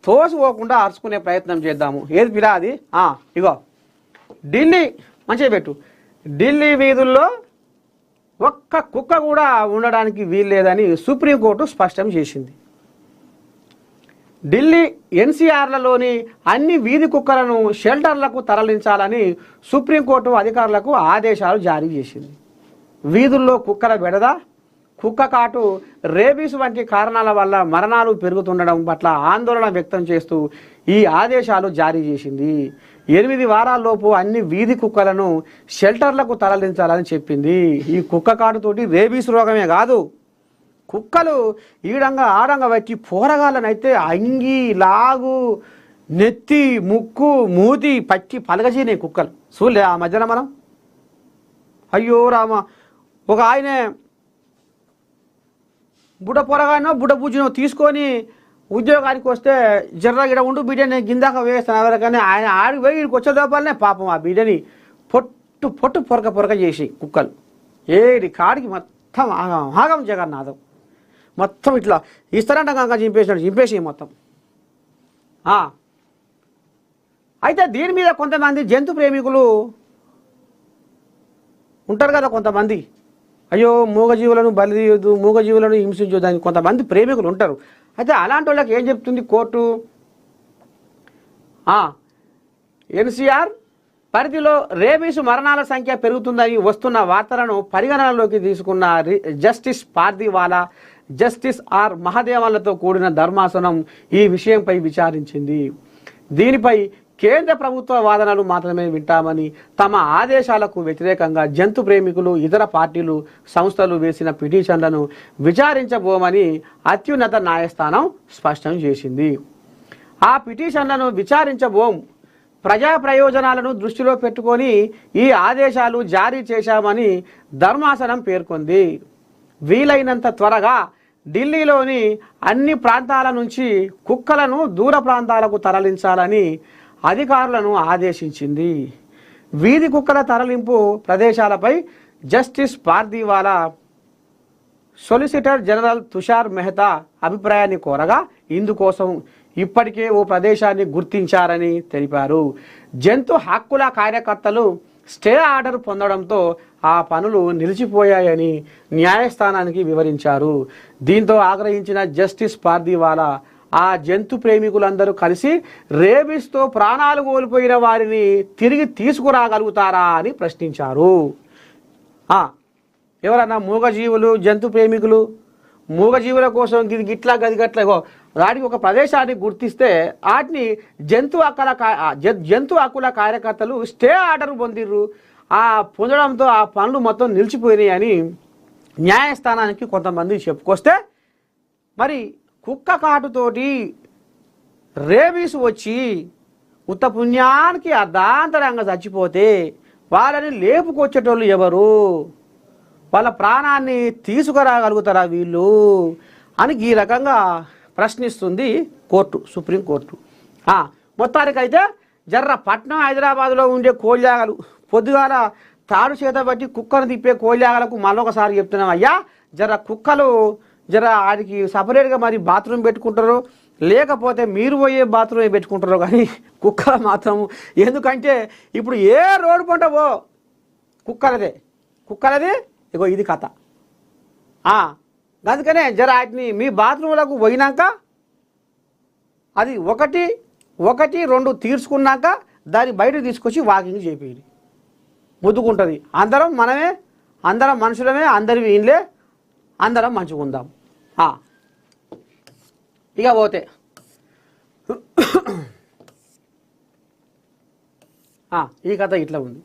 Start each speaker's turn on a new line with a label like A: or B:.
A: తోసిపోకుండా అరుచుకునే ప్రయత్నం చేద్దాము. ఏది పిలా అది? ఇగో ఢిల్లీ మంచిగా పెట్టు. ఢిల్లీ వీధుల్లో ఒక్క కుక్క కూడా ఉండడానికి వీల్లేదని సుప్రీంకోర్టు స్పష్టం చేసింది. ఢిల్లీ ఎన్సీఆర్లలోని అన్ని వీధి కుక్కలను షెల్టర్లకు తరలించాలని సుప్రీంకోర్టు అధికారులకు ఆదేశాలు జారీ చేసింది. వీధుల్లో కుక్కల బెడద, కుక్క కాటు, రేబీస్ వంటి కారణాల వల్ల మరణాలు పెరుగుతుండడం పట్ల ఆందోళన వ్యక్తం చేస్తూ ఈ ఆదేశాలు జారీ చేసింది. 8 వారాల్లోపు అన్ని వీధి కుక్కలను షెల్టర్లకు తరలించాలని చెప్పింది. ఈ కుక్క కాటుతోటి రేబీస్ రోగమే కాదు, కుక్కలు ఈడంగా ఆడంగా వచ్చి పోరగాళ్ళనైతే అంగి లాగు నెత్తి ముక్కు మూతి పచ్చి పలగజీనే కుక్కలు చూడలే ఆ మధ్యన మనం. అయ్యో రామ, ఒక ఆయనే బుడ్డ పొరగానో బుడ్డ బుజ్జినో తీసుకొని ఉద్యోగానికి వస్తే జర్ర గిడ ఉండు బిడ్డని గిందాక వేస్తాను ఎవరికైనా ఆయన ఆడికి పోయి ఇక్కడికి వచ్చే లోపలనే పాపం ఆ బిడ్డని పొట్టు పొట్టు పొరక చేసి కుక్కలు ఏడి కాడికి మొత్తం ఆగం జగన్నాథం మొత్తం ఇట్లా ఇస్తారంట కనుక చింపేసి మొత్తం. అయితే దీని మీద కొంతమంది జంతు ప్రేమికులు ఉంటారు కదా, కొంతమంది అయ్యో మూగజీవులను బలిదీయొద్దు, మూగజీవులను హింసించొద్దు అని కొంతమంది ప్రేమికులు ఉంటారు. అయితే అలాంటి వాళ్ళకి ఏం చెప్తుంది కోర్టు? ఎన్సీఆర్ పరిధిలో రేబీస్ మరణాల సంఖ్య పెరుగుతుందని వస్తున్న వార్తలను పరిగణనలోకి తీసుకున్న జస్టిస్ పార్దీవాలా, జస్టిస్ ఆర్ మహదేవన్లతో కూడిన ధర్మాసనం ఈ విషయంపై విచారించింది. దీనిపై కేంద్ర ప్రభుత్వ వాదనలు మాత్రమే వింటామని, తమ ఆదేశాలకు వ్యతిరేకంగా జంతు ప్రేమికులు, ఇతర పార్టీలు, సంస్థలు వేసిన పిటిషన్లను విచారించబోమని అత్యున్నత న్యాయస్థానం స్పష్టం చేసింది. ఆ పిటిషన్లను విచారించబోం, ప్రజా ప్రయోజనాలను దృష్టిలో పెట్టుకొని ఈ ఆదేశాలు జారీ చేశామని ధర్మాసనం పేర్కొంది. వీలైనంత త్వరగా ఢిల్లీలోని అన్ని ప్రాంతాల నుంచి కుక్కలను దూర ప్రాంతాలకు తరలించాలని అధికారులను ఆదేశించింది. వీధి కుక్కల తరలింపు ప్రదేశాలపై justice Pardiwala solicitor general Tushar Mehta అభిప్రాయాన్ని కోరగా ఇందుకోసం ఇప్పటికే ఓ ప్రదేశాన్ని గుర్తించారని తెలిపారు. జంతు హక్కుల కార్యకర్తలు స్టే ఆర్డర్ పొందడంతో ఆ పనులు నిలిచిపోయాయని న్యాయస్థానానికి వివరించారు. దీంతో ఆగ్రహించిన జస్టిస్ పార్దీవాలా ఆ జంతు ప్రేమికులందరూ కలిసి రేబీస్తో ప్రాణాలు కోల్పోయిన వారిని తిరిగి తీసుకురాగలుగుతారా అని ప్రశ్నించారు. ఎవరన్నా మూగజీవులు, జంతు ప్రేమికులు మూగజీవుల కోసం గిట్లా గది గట్ల వాటికి ఒక ప్రదేశాన్ని గుర్తిస్తే వాటిని జంతు హక్కుల కార్యకర్తలు స్టే ఆర్డర్ పొందిర్రు. ఆ పొందడంతో ఆ పనులు మొత్తం నిలిచిపోయినాయి అని న్యాయస్థానానికి కొంతమంది చెప్పుకొస్తే, మరి కుక్క కాటుతోటి రేబీస్ వచ్చి ఉత్త పుణ్యానికి అర్ధాంతరంగా చచ్చిపోతే వాళ్ళని లేపుకొచ్చేటోళ్ళు ఎవరు? వాళ్ళ ప్రాణాన్ని తీసుకురాగలుగుతారా వీళ్ళు అని ఈ రకంగా ప్రశ్నిస్తుంది కోర్టు, సుప్రీంకోర్టు. మొత్తానికైతే జర్ర పట్నం హైదరాబాద్లో ఉండే కోళ్ళాగలు పొద్దుగాల తాడు చేత బట్టి కుక్కను తిప్పే కోళ్ళాగలకు మళ్ళొకసారి చెప్తున్నాం, అయ్యా జర్ర కుక్కలు జర ఆడికి సపరేట్గా మరి బాత్రూమ్ పెట్టుకుంటారు, లేకపోతే మీరు పోయే బాత్రూమ్ పెట్టుకుంటారు, కానీ కుక్కలు మాత్రం ఎందుకంటే ఇప్పుడు ఏ రోడ్డు పంట పో కుక్కలది ఇగో ఇది కథ. అందుకనే జర వాటిని మీ బాత్రూంలకు పోయినాక అది ఒకటి రెండు తీర్చుకున్నాక దాన్ని బయటకు తీసుకొచ్చి వాకింగ్ చేపేది, ముద్దుకుంటుంది. అందరం మనుషులమే, అందరి వీళ్ళే, అందరం మంచిగా ఉందాం. ఇక పోతే ఈ కథ ఇట్లా ఉంది.